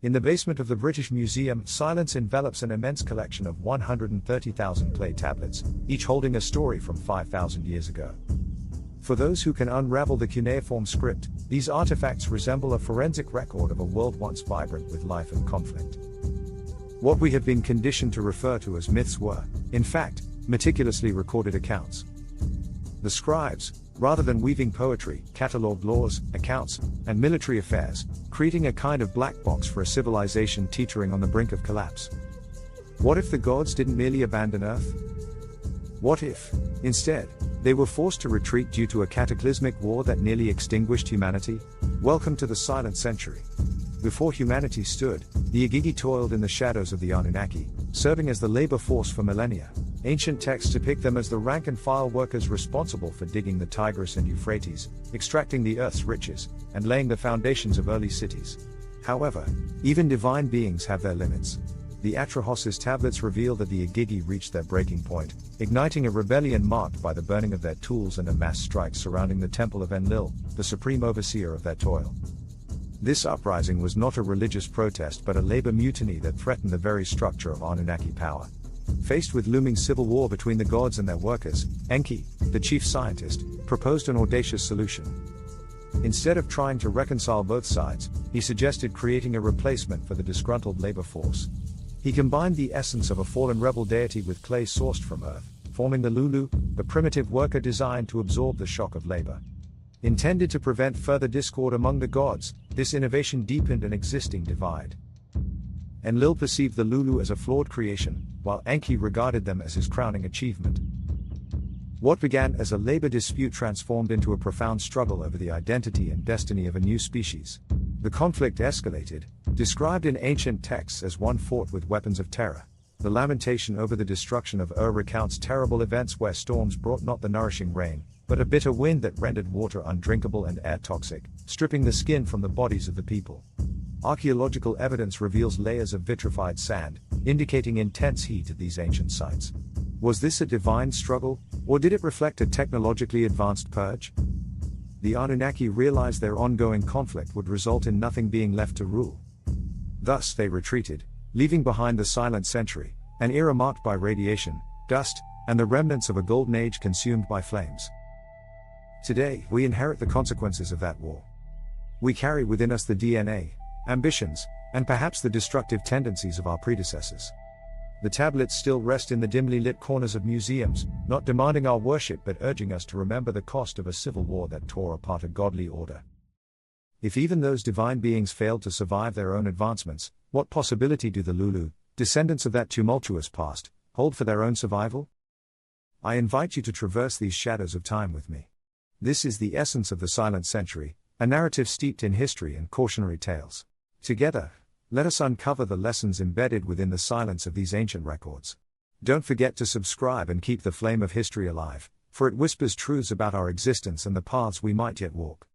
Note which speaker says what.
Speaker 1: In the basement of the British Museum, silence envelops an immense collection of 130,000 clay tablets, each holding a story from 5,000 years ago. For those who can unravel the cuneiform script, these artifacts resemble a forensic record of a world once vibrant with life and conflict. What we have been conditioned to refer to as myths were, in fact, meticulously recorded accounts. The scribes, rather than weaving poetry, catalogued laws, accounts, and military affairs, creating a kind of black box for a civilization teetering on the brink of collapse. What if the gods didn't merely abandon Earth? What if, instead, they were forced to retreat due to a cataclysmic war that nearly extinguished humanity? Welcome to the Silent Century. Before humanity stood, the Igigi toiled in the shadows of the Anunnaki, serving as the labor force for millennia. Ancient texts depict them as the rank-and-file workers responsible for digging the Tigris and Euphrates, extracting the earth's riches, and laying the foundations of early cities. However, even divine beings have their limits. The Atrahasis tablets reveal that the Igigi reached their breaking point, igniting a rebellion marked by the burning of their tools and a mass strike surrounding the temple of Enlil, the supreme overseer of their toil. This uprising was not a religious protest but a labor mutiny that threatened the very structure of Anunnaki power. Faced with looming civil war between the gods and their workers, Enki, the chief scientist, proposed an audacious solution. Instead of trying to reconcile both sides, he suggested creating a replacement for the disgruntled labor force. He combined the essence of a fallen rebel deity with clay sourced from Earth, forming the Lulu, the primitive worker designed to absorb the shock of labor. Intended to prevent further discord among the gods, this innovation deepened an existing divide. Enlil perceived the Lulu as a flawed creation, while Enki regarded them as his crowning achievement. What began as a labor dispute transformed into a profound struggle over the identity and destiny of a new species. The conflict escalated, described in ancient texts as one fought with weapons of terror. The lamentation over the destruction of Ur recounts terrible events where storms brought not the nourishing rain, but a bitter wind that rendered water undrinkable and air toxic, stripping the skin from the bodies of the people. Archaeological evidence reveals layers of vitrified sand, indicating intense heat at these ancient sites. Was this a divine struggle, or did it reflect a technologically advanced purge? The Anunnaki realized their ongoing conflict would result in nothing being left to rule. Thus they retreated, leaving behind the Silent Century, an era marked by radiation, dust, and the remnants of a golden age consumed by flames. Today, we inherit the consequences of that war. We carry within us the DNA, ambitions, and perhaps the destructive tendencies of our predecessors. The tablets still rest in the dimly lit corners of museums, not demanding our worship but urging us to remember the cost of a civil war that tore apart a godly order. If even those divine beings failed to survive their own advancements, what possibility do the Lulu, descendants of that tumultuous past, hold for their own survival? I invite you to traverse these shadows of time with me. This is the essence of the Silent Century, a narrative steeped in history and cautionary tales. Together, let us uncover the lessons embedded within the silence of these ancient records. Don't forget to subscribe and keep the flame of history alive, for it whispers truths about our existence and the paths we might yet walk.